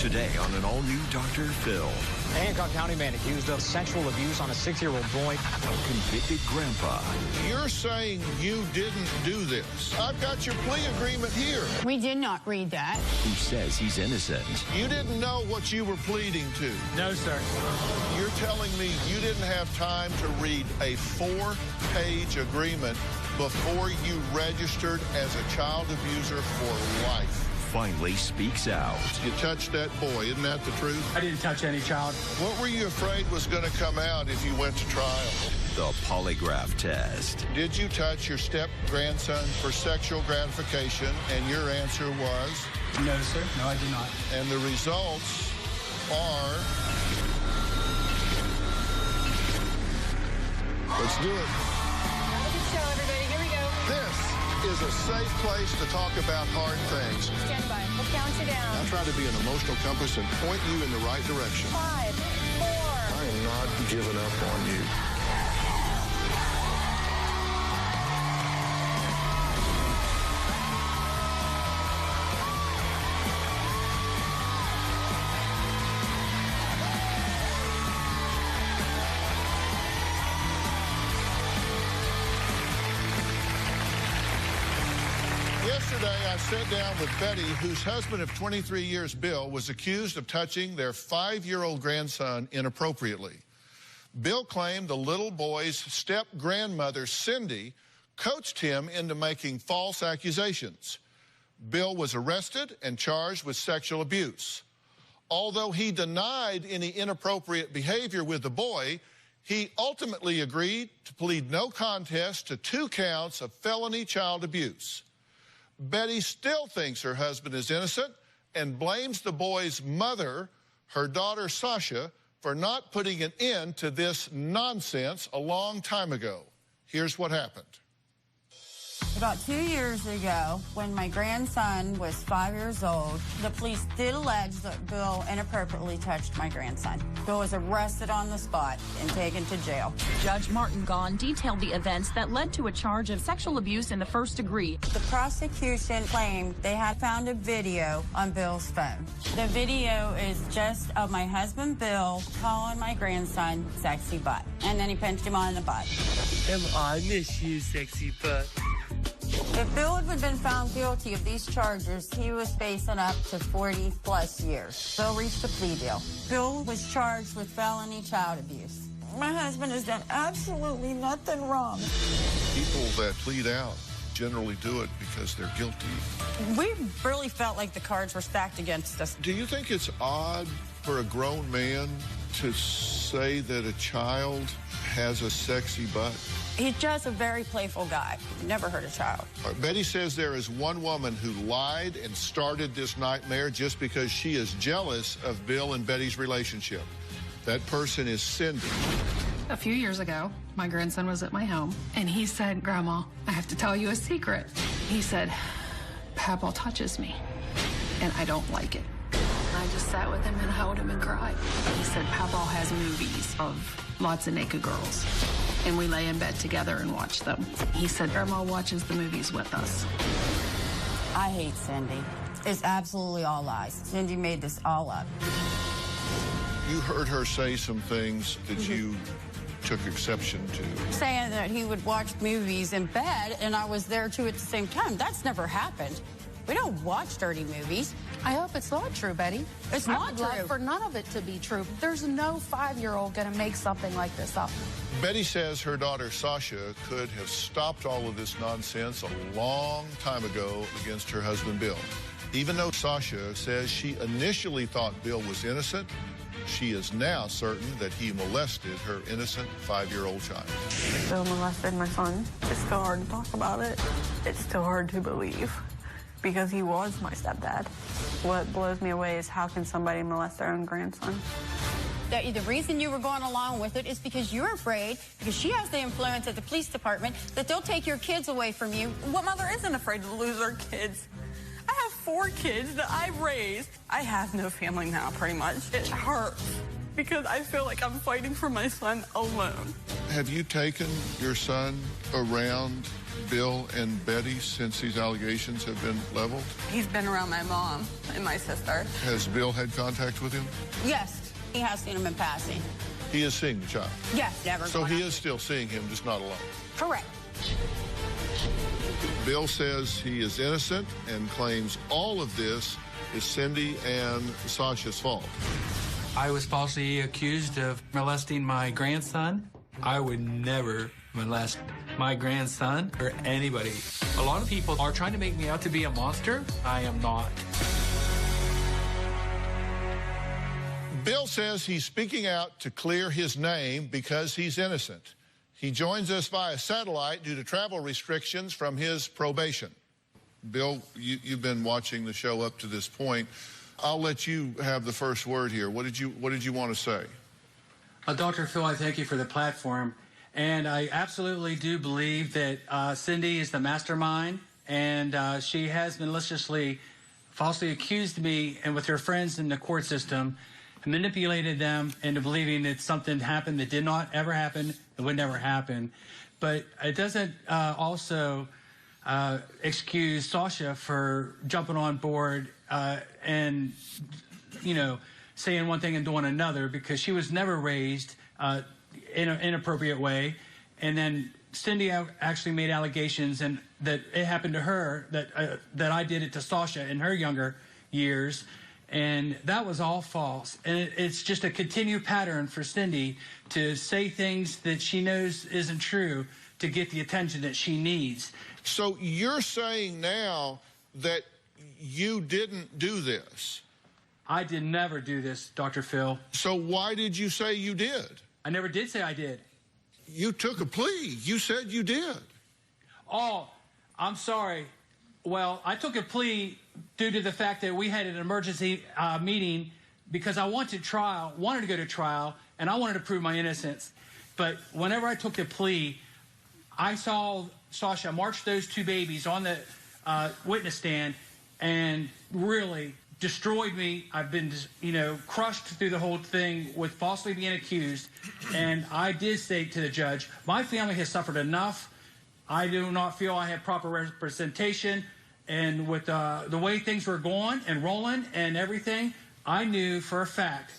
Today on an all-new Dr. Phil. A Hancock County man accused of sexual abuse on a 6-year-old boy. A convicted grandpa. You're saying you didn't do this. I've got your plea agreement here. We did not read that. Who says he's innocent. You didn't know what you were pleading to. No, sir. You're telling me you didn't have time to read a 4-page agreement before you registered as a child abuser for life. Finally speaks out. You touched that boy, isn't that the truth? I didn't touch any child. What were you afraid was going to come out if you went to trial? The polygraph test. Did you touch your step-grandson for sexual gratification? And your answer was? No, sir. No, I did not. And the results are... Let's do it. Good show, everybody. Here we go. This is a safe place to talk about hard things. Stand by. We'll count you down. I'll try to be an emotional compass and point you in the right direction. 5, 4. I am not giving up on you. Yesterday, I sat down with Betty, whose husband of 23 years, Bill, was accused of touching their 5-year-old grandson inappropriately. Bill claimed the little boy's step-grandmother, Cindy, coached him into making false accusations. Bill was arrested and charged with sexual abuse. Although he denied any inappropriate behavior with the boy, he ultimately agreed to plead no contest to 2 counts of felony child abuse. Betty still thinks her husband is innocent and blames the boy's mother, her daughter Sasha, for not putting an end to this nonsense a long time ago. Here's what happened. About 2 years ago, when my grandson was 5 years old, the police did allege that Bill inappropriately touched my grandson. Bill was arrested on the spot and taken to jail. Judge Martin Gahn detailed the events that led to a charge of sexual abuse in the first degree. The prosecution claimed they had found a video on Bill's phone. The video is just of my husband, Bill, calling my grandson sexy butt. And then he pinched him on the butt. I miss you, sexy butt. If Bill had been found guilty of these charges, he was facing up to 40-plus years. Bill reached a plea deal. Bill was charged with felony child abuse. My husband has done absolutely nothing wrong. People that plead out generally do it because they're guilty. We really felt like the cards were stacked against us. Do you think it's odd for a grown man to say that a child has a sexy butt? He's just a very playful guy. Never hurt a child. Betty says there is one woman who lied and started this nightmare just because she is jealous of Bill and Betty's relationship. That person is Cindy. A few years ago, my grandson was at my home, and he said, "Grandma, I have to tell you a secret." He said, "Papa touches me, and I don't like it." I just sat with him and held him and cried. He said, "Papa has movies of lots of naked girls, and we lay in bed together and watch them." He said, "Grandma watches the movies with us." I hate Cindy. It's absolutely all lies. Cindy made this all up. You heard her say some things that you took exception to. Saying that he would watch movies in bed, and I was there too at the same time. That's never happened. We don't watch dirty movies. I hope it's not true, Betty. It's not true. I'd love for none of it to be true. There's no 5-year-old going to make something like this up. Betty says her daughter Sasha could have stopped all of this nonsense a long time ago against her husband Bill. Even though Sasha says she initially thought Bill was innocent, she is now certain that he molested her innocent 5-year-old child. Bill molested my son. It's still hard to talk about it. It's still hard to believe because he was my stepdad. What blows me away is how can somebody molest their own grandson? The reason you were going along with it is because you're afraid, because she has the influence at the police department, that they'll take your kids away from you. What mother isn't afraid to lose her kids? I have 4 kids that I raised. I have no family now, pretty much. It hurts because I feel like I'm fighting for my son alone. Have you taken your son around Bill and Betty since these allegations have been leveled? He's been around my mom and my sister. Has Bill had contact with him? Yes, he has seen him in passing. He is seeing the child? Yes, never. So he is still seeing him, just not alone? Correct. Bill says he is innocent and claims all of this is Cindy and Sasha's fault. I was falsely accused of molesting my grandson. I would never molest my grandson or anybody. A lot of people are trying to make me out to be a monster. I am not. Bill says he's speaking out to clear his name because he's innocent. He joins us via satellite due to travel restrictions from his probation. Bill, you've been watching the show up to this point. I'll let you have the first word here. What did you want to say? Dr. Phil, I thank you for the platform. And I absolutely do believe that Cindy is the mastermind, and she has maliciously, falsely accused me and with her friends in the court system, manipulated them into believing that something happened that did not ever happen, it would never happen. But it doesn't also excuse Sasha for jumping on board and, you know, saying one thing and doing another, because she was never raised in an inappropriate way. And then Cindy actually made allegations and that it happened to her, that I did it to Sasha in her younger years. And that was all false. And it's just a continued pattern for Cindy to say things that she knows isn't true to get the attention that she needs. So you're saying now that you didn't do this? I did never do this, Dr. Phil. So why did you say you did? I never did say I did. You took a plea. You said you did. Oh, I'm sorry. Well, I took a plea due to the fact that we had an emergency meeting because I wanted to go to trial, and I wanted to prove my innocence. But whenever I took the plea, I saw Sasha march those two babies on the witness stand and really destroyed me. I've been, crushed through the whole thing with falsely being accused. And I did say to the judge, my family has suffered enough. I do not feel I have proper representation. And with the way things were going and rolling and everything, I knew for a fact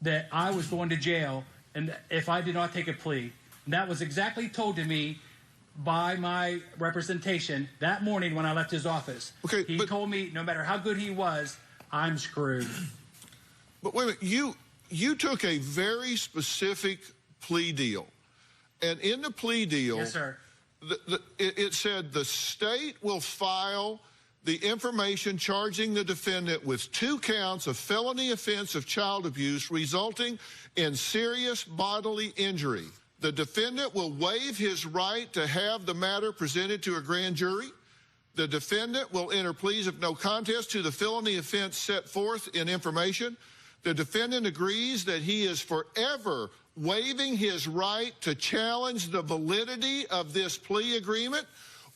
that I was going to jail and if I did not take a plea. And that was exactly told to me by my representation that morning when I left his office. Okay, he told me no matter how good he was, I'm screwed. But wait a minute, you took a very specific plea deal. And in the plea deal, yes, sir. It said the state will file the information charging the defendant with 2 counts of felony offense of child abuse resulting in serious bodily injury. The defendant will waive his right to have the matter presented to a grand jury. The defendant will enter pleas of no contest to the felony offense set forth in information. The defendant agrees that he is forever waiving his right to challenge the validity of this plea agreement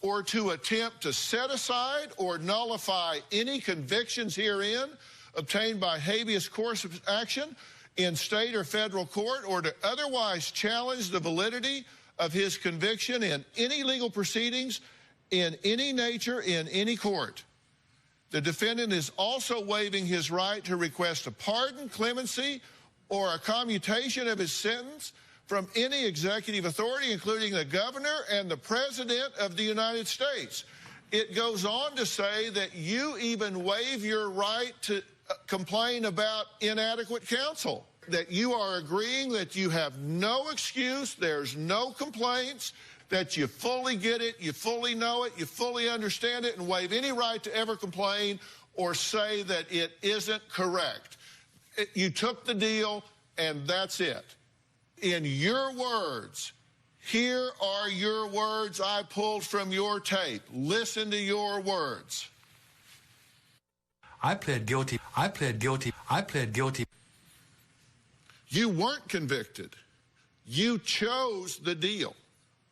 or to attempt to set aside or nullify any convictions herein obtained by habeas course of action in state or federal court or to otherwise challenge the validity of his conviction in any legal proceedings in any nature in any court. The defendant is also waiving his right to request a pardon, clemency, or a commutation of his sentence from any executive authority, including the governor and the president of the United States. It goes on to say that you even waive your right to complain about inadequate counsel, that you are agreeing that you have no excuse, there's no complaints, that you fully get it, you fully know it, you fully understand it, and waive any right to ever complain or say that it isn't correct. You took the deal, and that's it. In your words, here are your words I pulled from your tape. Listen to your words. I pled guilty. I pled guilty. I pled guilty. You weren't convicted. You chose the deal.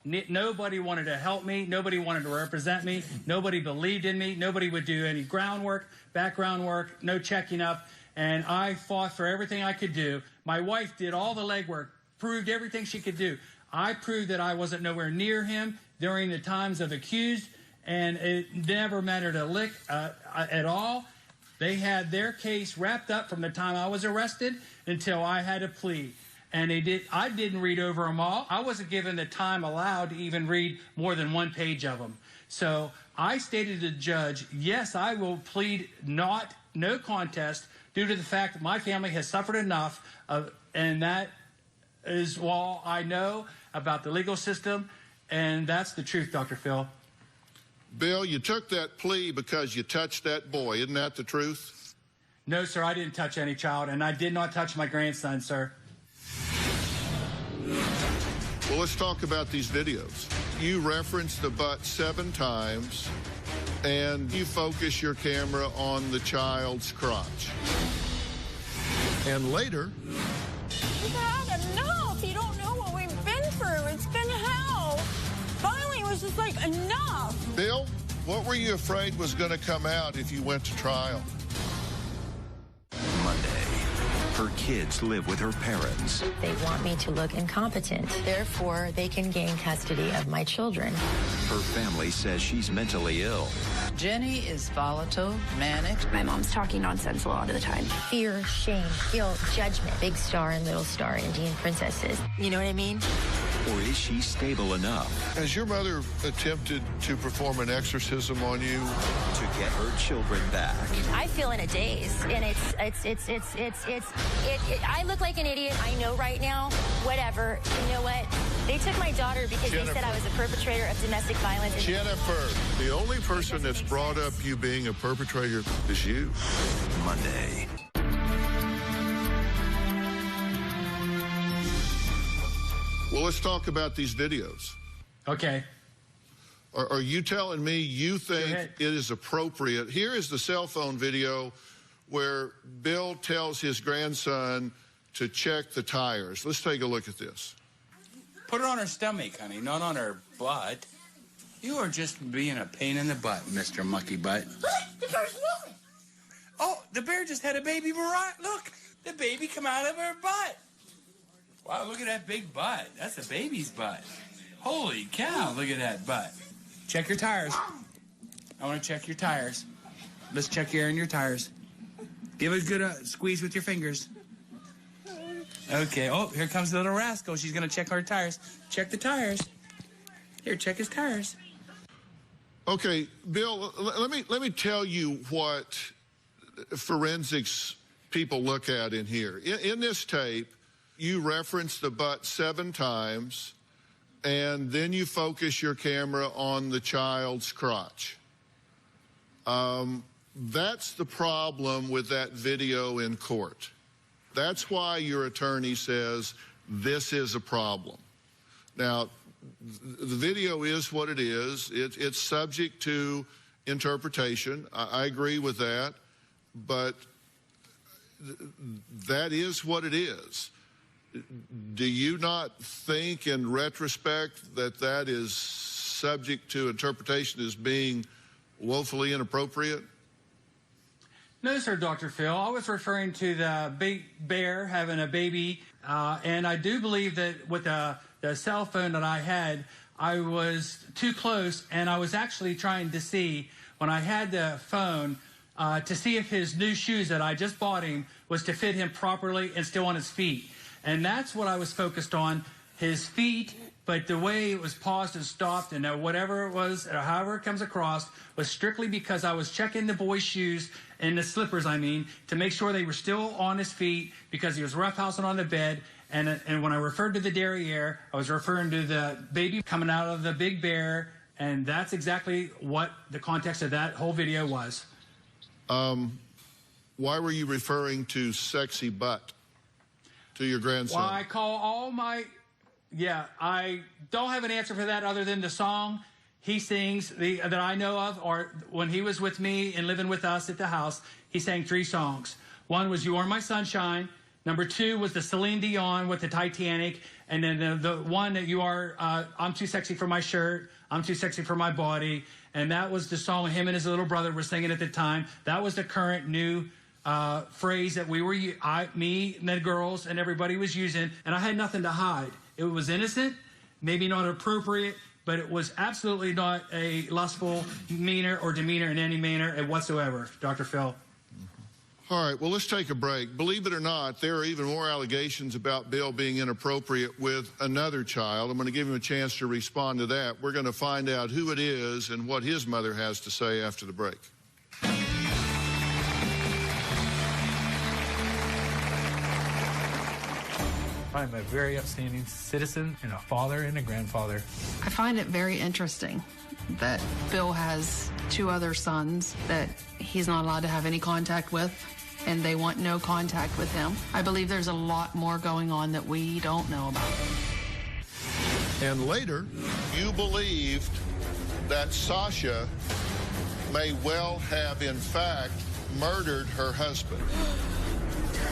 Nobody wanted to help me. Nobody wanted to represent me. Nobody believed in me. Nobody would do any groundwork, background work, no checking up. And I fought for everything I could do. My wife did all the legwork, proved everything she could do. I proved that I wasn't nowhere near him, during the times of accused, and it never mattered a lick at all. They had their case wrapped up from the time I was arrested until I had a plea. And I didn't read over them all. I wasn't given the time allowed to even read more than one page of them. So I stated to the judge, yes, I will plead no contest due to the fact that my family has suffered enough, and that is all I know about the legal system, and that's the truth, Dr. Phil. Bill, you took that plea because you touched that boy. Isn't that the truth? No, sir, I didn't touch any child, and I did not touch my grandson, sir. Well, let's talk about these videos. You referenced the butt 7 times, and you focus your camera on the child's crotch. And later... We've had enough. You don't know what we've been through. It's been hell. Finally, it was just like, enough. Bill, what were you afraid was going to come out if you went to trial? Monday, her kids live with her parents. They want me to look incompetent. Therefore, they can gain custody of my children. Her family says she's mentally ill. Jenny is volatile, manic. My mom's talking nonsense a lot of the time. Fear, shame, guilt, judgment. Big star and little star, Indian princesses. You know what I mean? Or is she stable enough? Has your mother attempted to perform an exorcism on you? To get her children back. I feel in a daze, and I look like an idiot. I know right now. Whatever. You know what? They took my daughter because they said I was a perpetrator of domestic violence. Jennifer, the only person that's brought up you being a perpetrator is you. Monday. Well, let's talk about these videos. Okay. Are you telling me you think it is appropriate? Here is the cell phone video where Bill tells his grandson to check the tires. Let's take a look at this. Put her on her stomach, honey, not on her butt. You are just being a pain in the butt, Mr. Monkey Butt. The bear's moving. Oh, the bear just had a baby Mariah. Look, the baby come out of her butt. Wow, look at that big butt. That's a baby's butt. Holy cow, look at that butt. Check your tires. I want to check your tires. Let's check your air in your tires. Give it a good squeeze with your fingers. Okay, oh, here comes the little rascal. She's going to check our tires. Check the tires. Here, check his tires. Okay, Bill, let me tell you what forensics people look at in here. In this tape, you reference the butt 7 times, and then you focus your camera on the child's crotch. That's the problem with that video in court. That's why your attorney says this is a problem. Now, the video is what it is. It's subject to interpretation. I agree with that, but that is what it is. Do you not think in retrospect that that is subject to interpretation as being woefully inappropriate? No, sir, Dr. Phil. I was referring to the big bear having a baby, and I do believe that with the cell phone that I had, I was too close, and I was actually trying to see, when I had the phone, to see if his new shoes that I just bought him was to fit him properly and still on his feet. And that's what I was focused on, his feet, but the way it was paused and stopped and whatever it was, or however it comes across, was strictly because I was checking the boy's shoes, and the slippers, I mean, to make sure they were still on his feet because he was roughhousing on the bed. And when I referred to the derriere, I was referring to the baby coming out of the big bear, and that's exactly what the context of that whole video was. Why were you referring to sexy butt to your grandson? Well, I call all my... Yeah, I don't have an answer for that other than the song he sings that I know of, or when he was with me and living with us at the house, he sang 3 songs. One was You Are My Sunshine. Number 2 was the Celine Dion with the Titanic. And then the one that you are, I'm too sexy for my shirt, I'm too sexy for my body. And that was the song him and his little brother were singing at the time. That was the current new phrase that we were, me and the girls and everybody was using. And I had nothing to hide. It was innocent, maybe not appropriate, but it was absolutely not a lustful demeanor in any manner whatsoever, Dr. Phil. All right, well, let's take a break. Believe it or not, there are even more allegations about Bill being inappropriate with another child. I'm going to give him a chance to respond to that. We're going to find out who it is and what his mother has to say after the break. I'm a very upstanding citizen and a father and a grandfather. I find it very interesting that Bill has 2 other sons that he's not allowed to have any contact with, and they want no contact with him. I believe there's a lot more going on that we don't know about. And later, you believed that Sasha may well have, in fact, murdered her husband.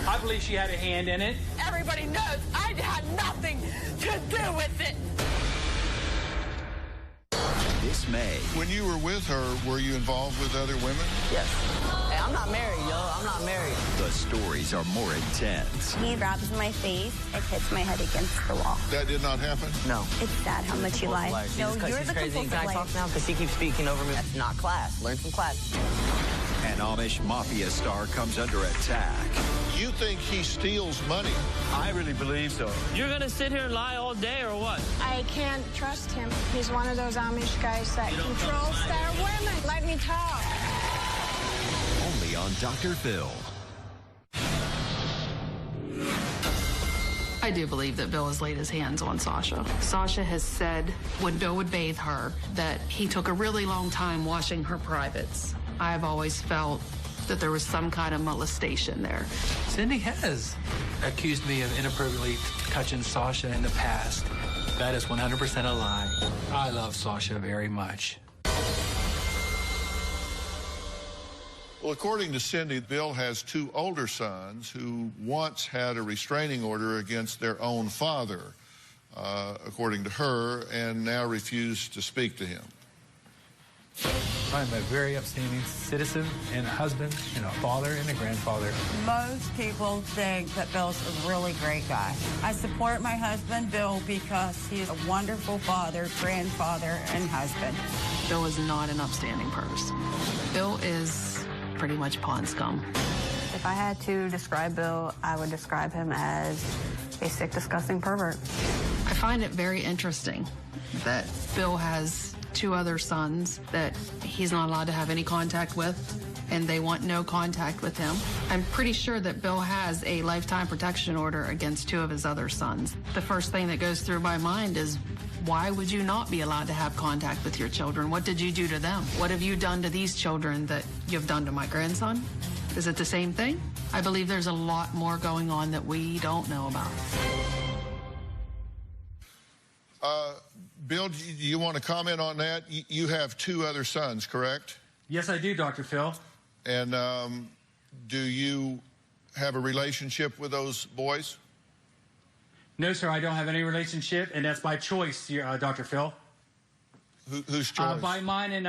I believe she had a hand in it. Everybody knows I had nothing to do with it. This May. When you were with her, were you involved with other women? Yes. Hey, I'm not married, yo. I'm not married. The stories are more intense. He rubs my face and hits my head against the wall. That did not happen? No. It's sad how much you lie. No, you're the crazy. compulsive Can I talk now? Because she keeps speaking over me. That's not class. Learn some class. An Amish mafia star comes under attack. You think he steals money? I really believe so. You're going to sit here and lie all day or what? I can't trust him. He's one of those Amish guys that controls their women. Let me talk. Only on Dr. Phil. I do believe that Bill has laid his hands on Sasha. Sasha has said when Bill would bathe her that he took a really long time washing her privates. I've always felt that there was some kind of molestation there. Cindy has accused me of inappropriately touching Sasha in the past. That is 100% a lie. I love Sasha very much. Well, according to Cindy, Bill has 2 older sons who once had a restraining order against their own father, according to her, and now refuse to speak to him. I'm a very upstanding citizen and a husband and a father and a grandfather. Most people think that Bill's a really great guy. I support my husband, Bill, because he's a wonderful father, grandfather, and husband. Bill is not an upstanding person. Bill is pretty much pond scum. If I had to describe Bill, I would describe him as a sick, disgusting pervert. I find it very interesting that Bill has 2 other sons that he's not allowed to have any contact with, and they want no contact with him. I'm pretty sure that Bill has a lifetime protection order against 2 of his other sons. The first thing that goes through my mind is, why would you not be allowed to have contact with your children? What did you do to them? What have you done to these children that you've done to my grandson? Is it the same thing? I believe there's a lot more going on that we don't know about. Bill, do you want to comment on that? You have 2 other sons, correct? Yes, I do, Dr. Phil. And do you have a relationship with those boys? No, sir, I don't have any relationship, and that's by choice, Dr. Phil. Whose choice? By mine and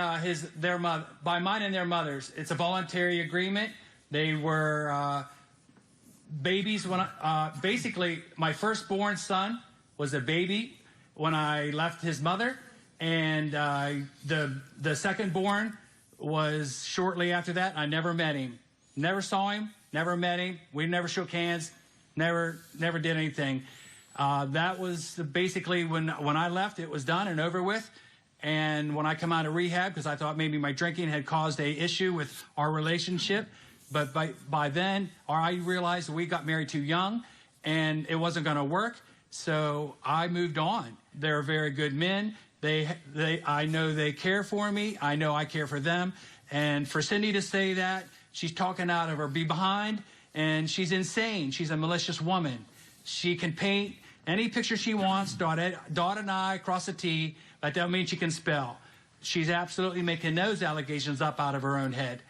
by mine and their mothers. It's a voluntary agreement. They were babies when basically my firstborn son was a baby when I left his mother, and the second-born was shortly after that. I never met him, never saw him, never met him. We never shook hands, never did anything. That was basically when I left. It was done and over with. And when I come out of rehab, because I thought maybe my drinking had caused a issue with our relationship, but by then I realized we got married too young, and it wasn't going to work. So I moved on. They're very good men. I know they care for me. I know I care for them. And for Cindy to say that, she's talking out of her behind, and she's insane. She's a malicious woman. She can paint any picture she wants, dot an I, cross a T. That don't mean she can spell. She's absolutely making those allegations up out of her own head.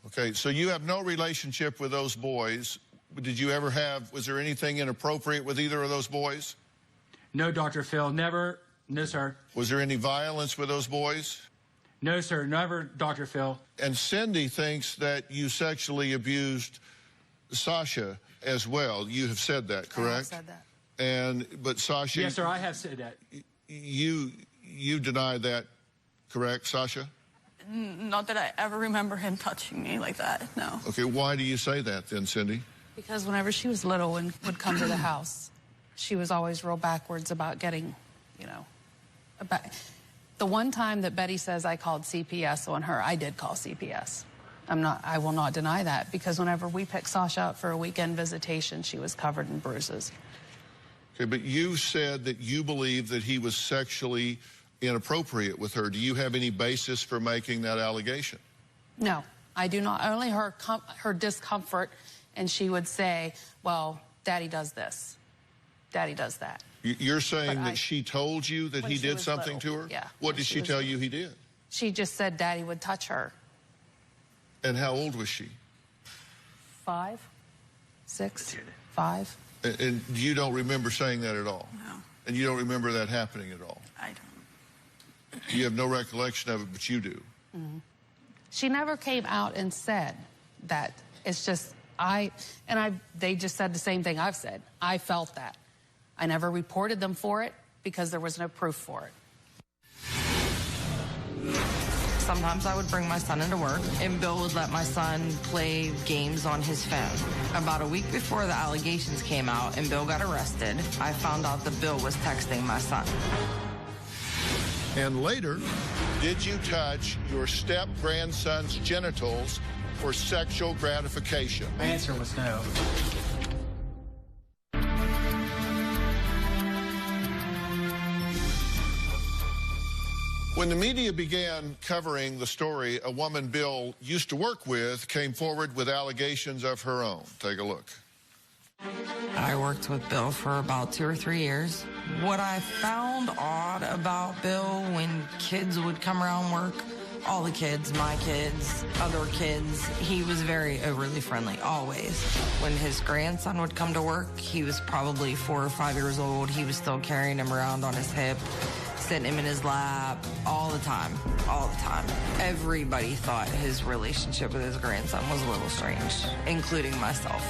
Okay, so you have no relationship with those boys. Did you ever have, was there anything inappropriate with either of those boys? No, Dr. Phil, never. No, sir. Was there any violence with those boys? No, sir, never, Dr. Phil. And Cindy thinks that you sexually abused Sasha as well. You have said that, correct? I have said that. But Sasha... Yes, sir, I have said that. You you deny that, correct, Sasha? Not that I ever remember him touching me like that, no. Okay, why do you say that then, Cindy? Because whenever she was little and would come to the house, she was always real backwards about getting, you know, about... The one time that Betty says I called CPS on her, I did call CPS. I will not deny that, because whenever we picked Sasha up for a weekend visitation, she was covered in bruises. Okay, but you said that you believe that he was sexually inappropriate with her. Do you have any basis for making that allegation? No, I do not. Only her discomfort, and she would say, well, Daddy does this. Daddy does that. You're saying that she told you that he did something to her? Yeah. What did she tell you he did? She just said Daddy would touch her. And how old was she? 5, 6, 5. And you don't remember saying that at all? No. And you don't remember that happening at all? I don't. You have no recollection of it, but you do. Mm-hmm. She never came out and said that. It's just, they just said the same thing I've said. I felt that. I never reported them for it because there was no proof for it. Sometimes I would bring my son into work, and Bill would let my son play games on his phone. About a week before the allegations came out and Bill got arrested, I found out that Bill was texting my son. And later, did you touch your step-grandson's genitals for sexual gratification? My answer was no. When the media began covering the story, a woman Bill used to work with came forward with allegations of her own. Take a look. I worked with Bill for about 2 or 3 years. What I found odd about Bill when kids would come around work, all the kids, my kids, other kids, he was very overly friendly, always. When his grandson would come to work, he was probably 4 or 5 years old. He was still carrying him around on his hip, sitting him in his lap, all the time, all the time. Everybody thought his relationship with his grandson was a little strange, including myself.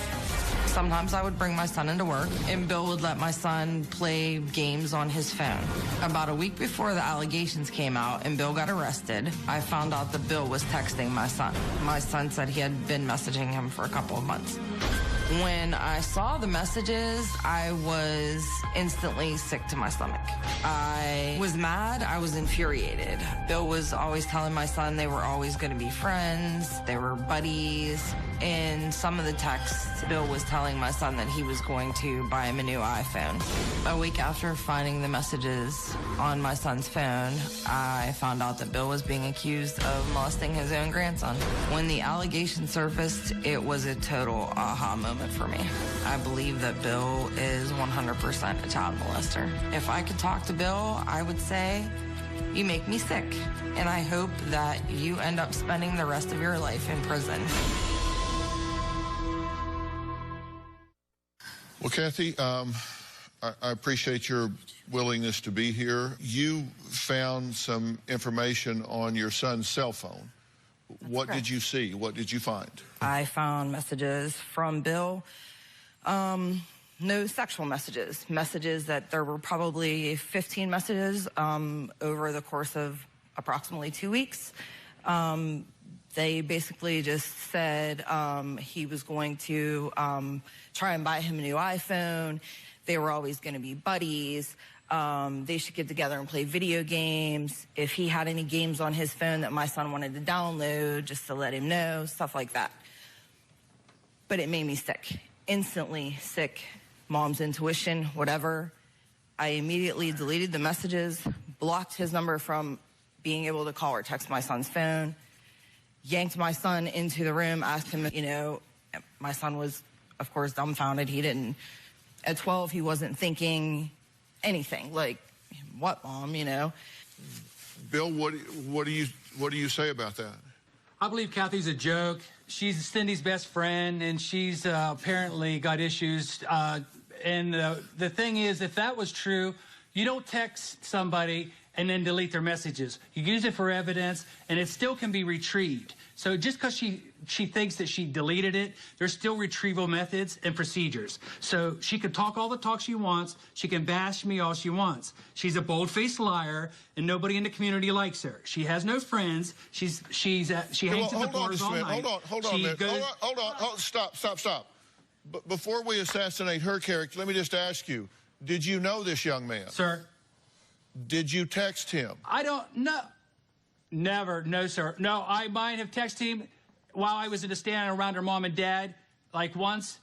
Sometimes I would bring my son into work, and Bill would let my son play games on his phone. About a week before the allegations came out and Bill got arrested, I found out that Bill was texting my son. My son said he had been messaging him for a couple of months. When I saw the messages, I was instantly sick to my stomach. I was mad. I was infuriated. Bill was always telling my son they were always going to be friends. They were buddies. In some of the texts, Bill was telling my son that he was going to buy him a new iPhone. A week after finding the messages on my son's phone, I found out that Bill was being accused of molesting his own grandson. When the allegation surfaced, it was a total aha moment for me. I believe that Bill is 100% a child molester. If I could talk to Bill, I would say, you make me sick, and I hope that you end up spending the rest of your life in prison. Well, Kathy, I appreciate your willingness to be here. You found some information on your son's cell phone. What did you see? What did you find? I found messages from Bill. No sexual messages. Messages that there were probably 15 messages over the course of approximately 2 weeks. They basically just said he was going to try and buy him a new iPhone. They were always going to be buddies. They should get together and play video games. If he had any games on his phone that my son wanted to download, just to let him know, stuff like that. But it made me sick, instantly sick. Mom's intuition, whatever. I immediately deleted the messages, blocked his number from being able to call or text my son's phone, yanked my son into the room, asked him, you know, my son was, of course, dumbfounded. He didn't, at 12, he wasn't thinking anything. Like, what, Mom, you know? Bill, what do you say about that? I believe Kathy's a joke. She's Cindy's best friend, and she's apparently got issues. And the thing is, if that was true, you don't text somebody and then delete their messages. You use it for evidence, and it still can be retrieved. So just because she thinks that she deleted it, there's still retrieval methods and procedures. So she can talk all the talk she wants. She can bash me all she wants. She's a bold-faced liar, and nobody in the community likes her. She has no friends. She hangs at the bars all night. Hold on. Stop. Before we assassinate her character, let me just ask you, did you know this young man? Sir? Did you text him? I don't know. Never. No, sir. No, I might have texted him while I was in the stand around her mom and dad, like once.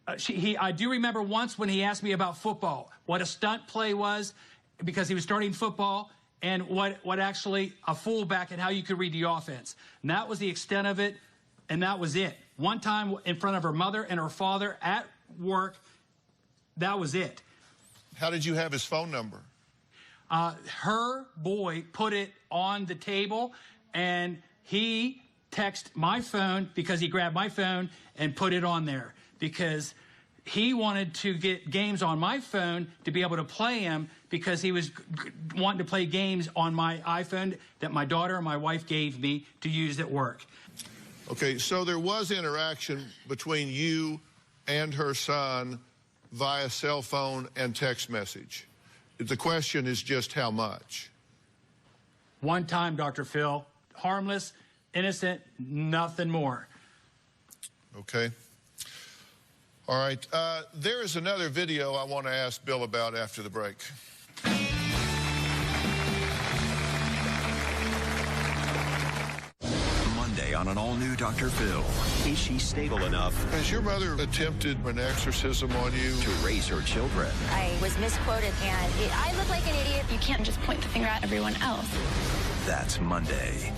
I do remember once when he asked me about football, what a stunt play was, because he was starting football, and what actually a fullback and how you could read the offense. And that was the extent of it, and that was it. One time in front of her mother and her father at work, that was it. How did you have his phone number? Her boy put it on the table, and he texted my phone because he grabbed my phone and put it on there because he wanted to get games on my phone to be able to play them because he was wanting to play games on my iPhone that my daughter and my wife gave me to use at work. Okay, so there was interaction between you and her son via cell phone and text message. The question is just how much. One time, Dr. Phil. Harmless, innocent, nothing more. Okay. All right. There is another video I want to ask Bill about after the break. Monday on an all-new Dr. Phil. Is she stable enough? Has your mother attempted an exorcism on you? To raise her children. I was misquoted, and I look like an idiot. You can't just point the finger at everyone else. That's Monday.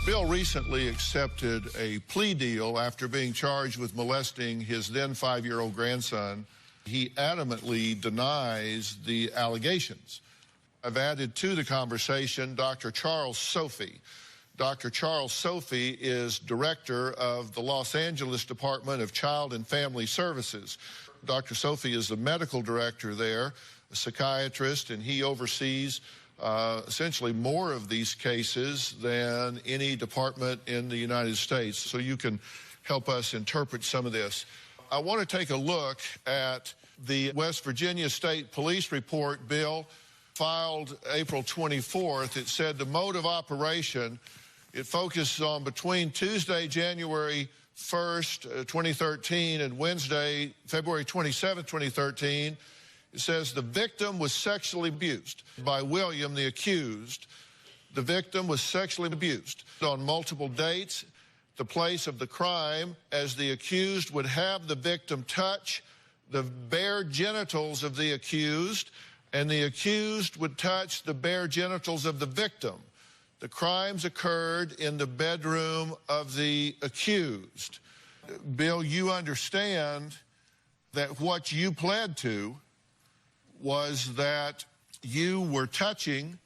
Bill recently accepted a plea deal after being charged with molesting his then 5-year-old grandson. He adamantly denies the allegations. I've added to the conversation Dr. Charles Sophie. Dr. Charles Sophie is director of the Los Angeles Department of Child and Family Services. Dr. Sophie is the medical director there, a psychiatrist, and he oversees essentially more of these cases than any department in the United States. So you can help us interpret some of this. I want to take a look at the West Virginia State Police report, Bill, filed April 24th. It said the mode of operation, it focuses on between Tuesday, January 1st, 2013, and Wednesday, February 27th, 2013. It says the victim was sexually abused by William, the accused. The victim was sexually abused on multiple dates, the place of the crime, as the accused would have the victim touch the bare genitals of the accused, and the accused would touch the bare genitals of the victim. The crimes occurred in the bedroom of the accused. Bill, you understand that what you pled to was that you were touching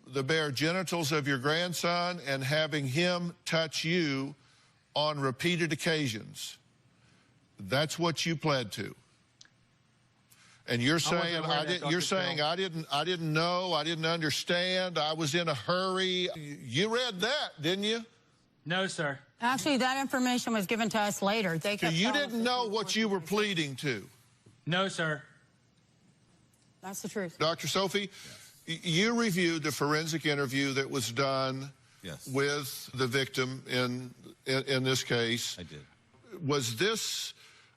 the bare genitals of your grandson and having him touch you on repeated occasions. That's what you pled to. And you're saying I didn't know, I didn't understand, I was in a hurry. You read that, didn't you? No, sir. Actually, that information was given to us later. So you didn't know what you were pleading to? No, sir. That's the truth. Dr. Sophie, you reviewed the forensic interview that was done with the victim in this case. I did. Was this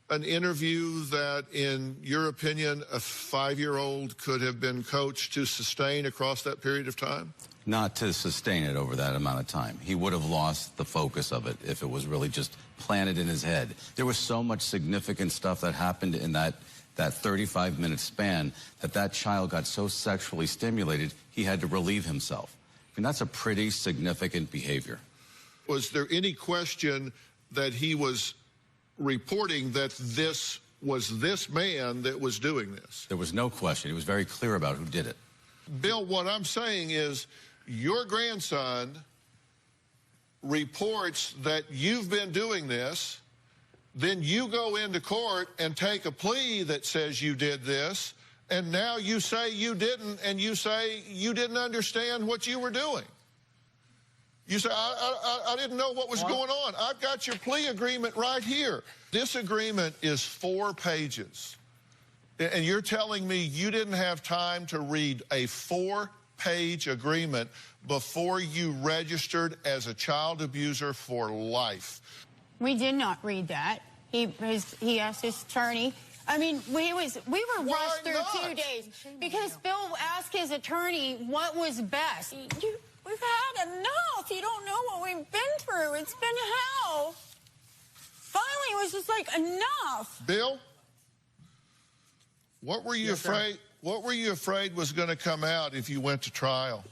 an interview that, in your opinion, a 5-year-old could have been coached to sustain across that period of time? Not to sustain it over that amount of time. He would have lost the focus of it if it was really just planted in his head. There was so much significant stuff that happened in that 35-minute span that child got so sexually stimulated, he had to relieve himself. I mean, that's a pretty significant behavior. Was there any question that he was reporting that this was this man that was doing this? There was no question. He was very clear about who did it. Bill, what I'm saying is your grandson reports that you've been doing this, Then you go into court and take a plea that says you did this, and now you say you didn't, and you say you didn't understand what you were doing. You say, I didn't know what was going on. I've got your plea agreement right here. This agreement is 4 pages. And you're telling me you didn't have time to read a 4-page agreement before you registered as a child abuser for life. We did not read that. He asked his attorney. I mean, we were rushed through 2 days because Bill asked his attorney what was best. We've had enough. You don't know what we've been through. It's been hell. Finally, it was just like, enough. Bill, what were you afraid? What were you afraid was going to come out if you went to trial?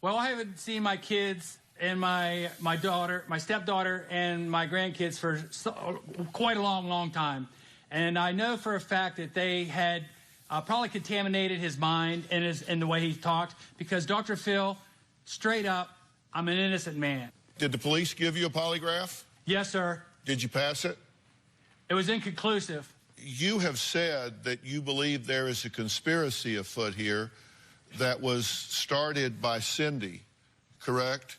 Well, I haven't seen my kids and my daughter, my stepdaughter, and my grandkids for quite a long time. And I know for a fact that they had probably contaminated his mind and the way he talked, because Dr. Phil, straight up, I'm an innocent man. Did the police give you a polygraph? Yes, sir. Did you pass it? It was inconclusive. You have said that you believe there is a conspiracy afoot here that was started by Cindy, correct?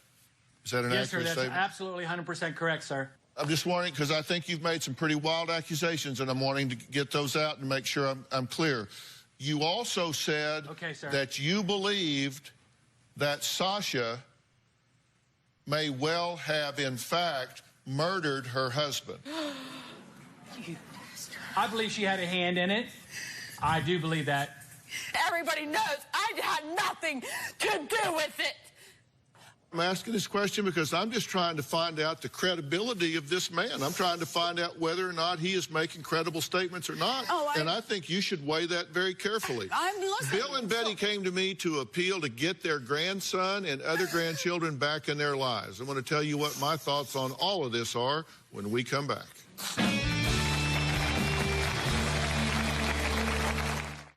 Is that an accurate statement? Yes, sir, that's absolutely 100% correct, sir. I'm just wondering, because I think you've made some pretty wild accusations, and I'm wanting to get those out and make sure I'm clear. You also said that you believed that Sasha may well have, in fact, murdered her husband. I believe she had a hand in it. I do believe that. Everybody knows I had nothing to do with it. I'm asking this question because I'm just trying to find out the credibility of this man. I'm trying to find out whether or not he is making credible statements or not. And I think you should weigh that very carefully. I'm listening. Bill and Betty came to me to appeal to get their grandson and other grandchildren back in their lives. I'm going to tell you what my thoughts on all of this are when we come back.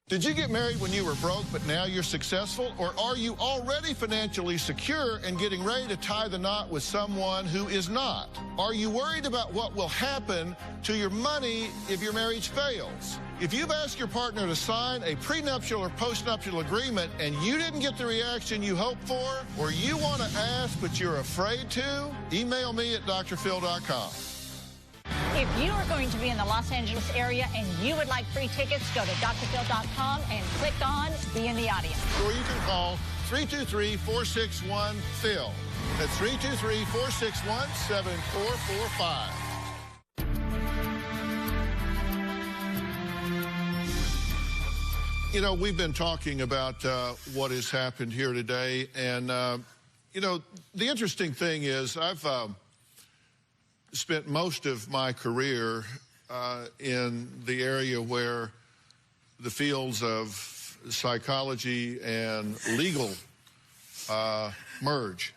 Did you get married when you were broke, but now you're successful? Or are you already financially secure and getting ready to tie the knot with someone who is not? Are you worried about what will happen to your money if your marriage fails? If you've asked your partner to sign a prenuptial or postnuptial agreement and you didn't get the reaction you hoped for, or you want to ask but you're afraid to, email me at drphil.com. If you are going to be in the Los Angeles area and you would like free tickets, go to drphil.com and click on Be in the Audience. Or you can call 323-461-PHIL. That's 323-461-7445. You know, we've been talking about what has happened here today, and, you know, the interesting thing is I've spent most of my career in the area where the fields of psychology and legal merge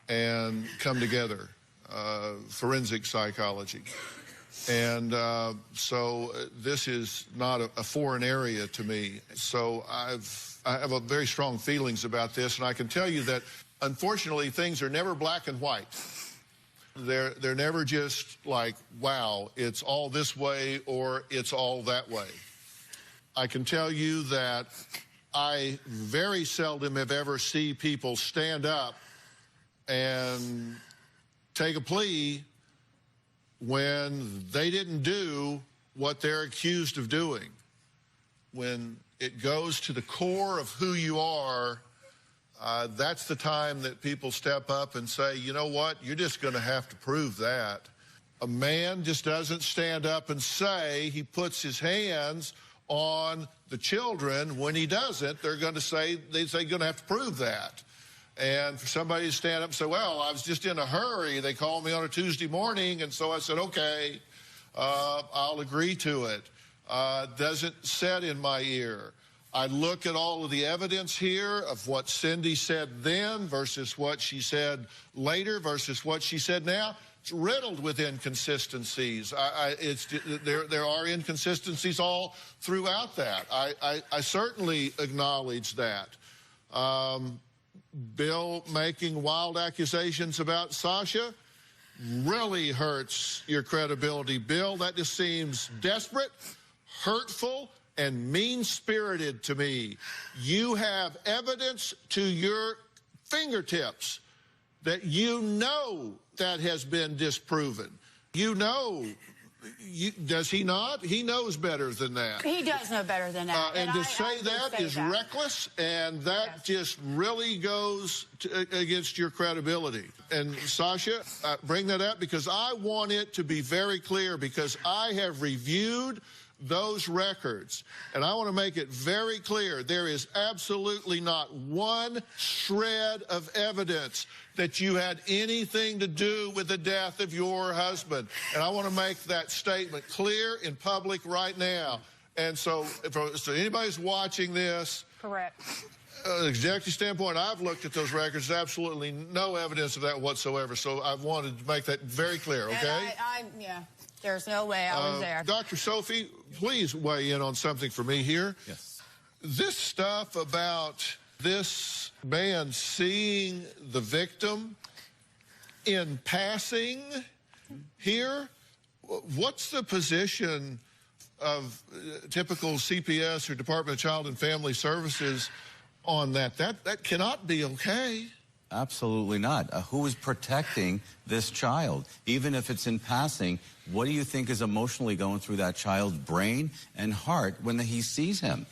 and come together, forensic psychology. And so this is not a foreign area to me. So I have a very strong feelings about this, and I can tell you that, unfortunately, things are never black and white. They're never just like, wow, it's all this way or it's all that way. I can tell you that I very seldom have ever seen people stand up and take a plea when they didn't do what they're accused of doing. When it goes to the core of who you are, that's the time that people step up and say, you know what, you're just going to have to prove that. A man just doesn't stand up and say he puts his hands on the children. When he doesn't, they're going to say, they're going to have to prove that. And for somebody to stand up and say, well, I was just in a hurry. They called me on a Tuesday morning, and so I said, okay, I'll agree to it. Doesn't set in my ear. I look at all of the evidence here of what Cindy said then versus what she said later versus what she said now. It's riddled with inconsistencies. There are inconsistencies all throughout that. I certainly acknowledge that. Bill making wild accusations about Sasha, really hurts your credibility, Bill. That just seems desperate, hurtful, and mean-spirited to me. You have evidence to your fingertips that you know that has been disproven. You know, does he not? He knows better than that. He does know better than that. And to say that is reckless, and that just really goes against your credibility. And Sasha, bring that up because I want it to be very clear, because I have reviewed those records, and I want to make it very clear, there is absolutely not one shred of evidence that you had anything to do with the death of your husband. And I want to make that statement clear in public right now. And so anybody's watching this, correct. Executive standpoint, I've looked at those records. There's absolutely no evidence of that whatsoever. So I wanted to make that very clear, okay? Yeah, there's no way I was there. Dr. Sophie, please weigh in on something for me here. Yes. This stuff about this man seeing the victim in passing here, what's the position of typical CPS or Department of Child and Family Services on that? That cannot be okay. Absolutely not. Who is protecting this child? Even if it's in passing, what do you think is emotionally going through that child's brain and heart when he sees him?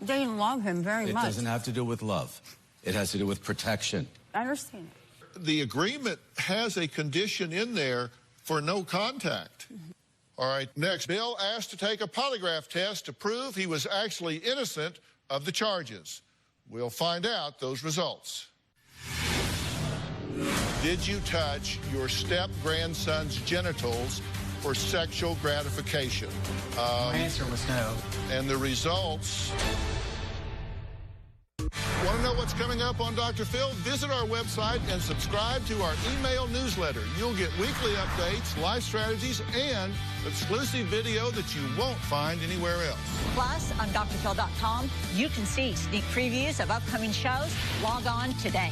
They love him very much. It doesn't have to do with love. It has to do with protection. I understand. The agreement has a condition in there for no contact. All right, next, Bill asked to take a polygraph test to prove he was actually innocent of the charges. We'll find out those results. Did you touch your step-grandson's genitals for sexual gratification? My answer was no. And the results... Want to know what's coming up on Dr. Phil? Visit our website and subscribe to our email newsletter. You'll get weekly updates, life strategies, and exclusive video that you won't find anywhere else. Plus, on drphil.com, you can see sneak previews of upcoming shows. Log on today.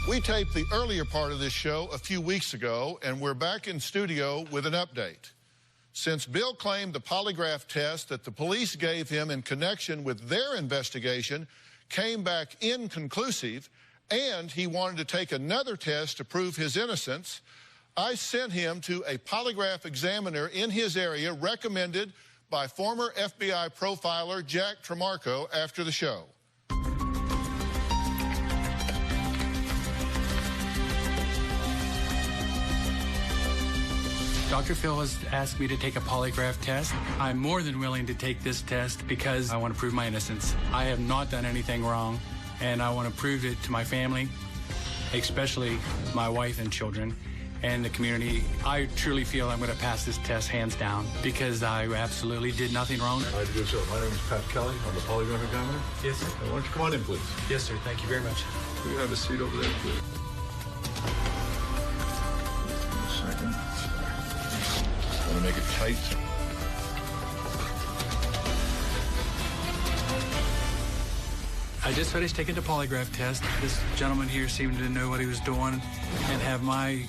We taped the earlier part of this show a few weeks ago, and we're back in studio with an update. Since Bill claimed the polygraph test that the police gave him in connection with their investigation came back inconclusive, and he wanted to take another test to prove his innocence, I sent him to a polygraph examiner in his area recommended by former FBI profiler Jack Tremarco after the show. Dr. Phil has asked me to take a polygraph test. I'm more than willing to take this test because I want to prove my innocence. I have not done anything wrong, and I want to prove it to my family, especially my wife and children, and the community. I truly feel I'm going to pass this test hands down because I absolutely did nothing wrong. I'd like to do so. My name is Pat Kelly. I'm the polygraph examiner. Yes, sir. Why don't you come on in, please? Yes, sir. Thank you very much. You can have a seat over there, please. Want to make it tight. I just finished taking the polygraph test. This gentleman here seemed to know what he was doing and have my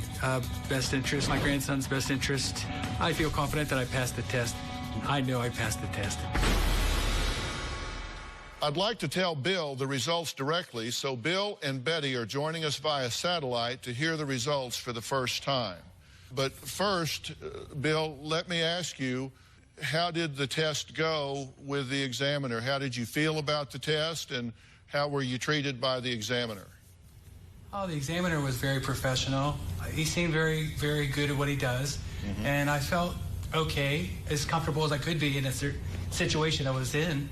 best interest, my grandson's best interest. I feel confident that I passed the test. I know I passed the test. I'd like to tell Bill the results directly, so Bill and Betty are joining us via satellite to hear the results for the first time. But first, Bill, let me ask you, how did the test go with the examiner? How did you feel about the test, and how were you treated by the examiner? Oh, the examiner was very professional. He seemed very, very good at what he does. And I felt okay, as comfortable as I could be in a situation I was in.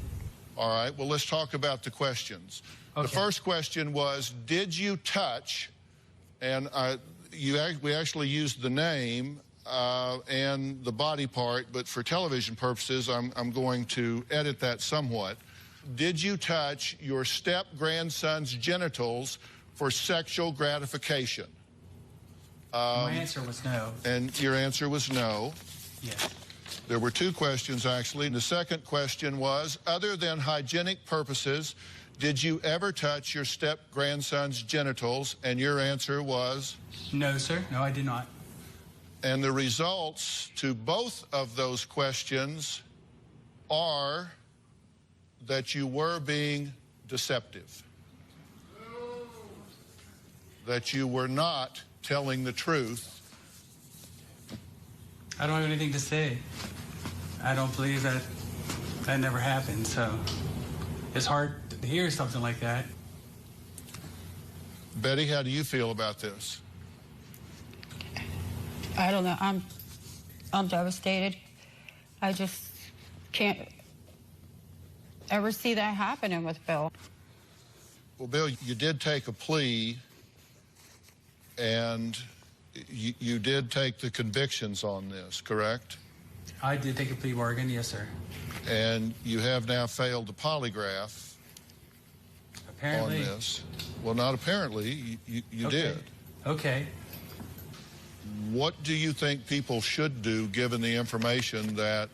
All right, well, let's talk about the questions. Okay. The first question was, did you touch, and we actually used the name and the body part, but for television purposes, I'm going to edit that somewhat. Did you touch your step-grandson's genitals for sexual gratification? My answer was no. And your answer was no. Yes. There were two questions, actually. The second question was, other than hygienic purposes, did you ever touch your step-grandson's genitals? And your answer was? No, sir. No, I did not. And the results to both of those questions are that you were being deceptive. That you were not telling the truth. I don't have anything to say. I don't believe that never happened, so it's hard to hear something like that. Betty, how do you feel about this? I don't know. I'm devastated. I just can't ever see that happening with Bill. Well, Bill, you did take a plea, and you did take the convictions on this, correct? I did take a plea bargain, yes, sir. And you have now failed the polygraph apparently. On this. Well, not apparently. You okay. did. Okay. What do you think people should do given the information that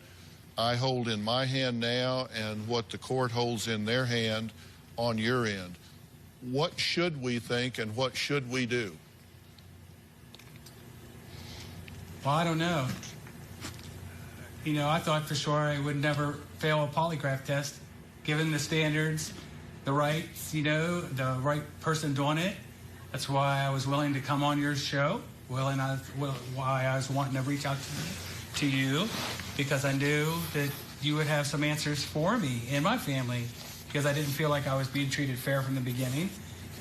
I hold in my hand now and what the court holds in their hand on your end? What should we think and what should we do? Well, I don't know. You know, I thought for sure I would never fail a polygraph test, given the standards, the rights, you know, the right person doing it. That's why I was willing to come on your show, why I was wanting to reach out to you, because I knew that you would have some answers for me and my family, because I didn't feel like I was being treated fair from the beginning.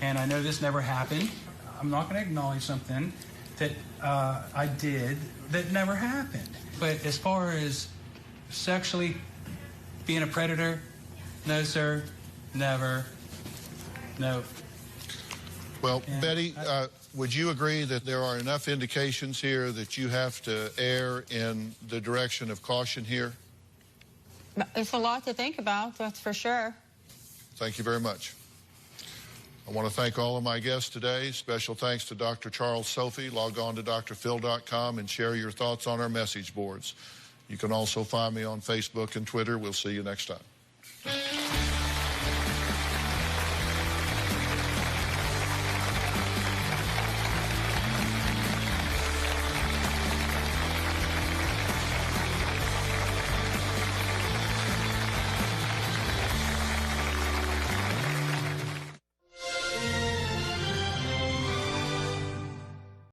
And I know this never happened. I'm not going to acknowledge something that I did that never happened. But as far as sexually being a predator, no, sir, never, no. Well, and Betty, would you agree that there are enough indications here that you have to err in the direction of caution here? It's a lot to think about, that's for sure. Thank you very much. I want to thank all of my guests today. Special thanks to Dr. Charles Sophie. Log on to drphil.com and share your thoughts on our message boards. You can also find me on Facebook and Twitter. We'll see you next time.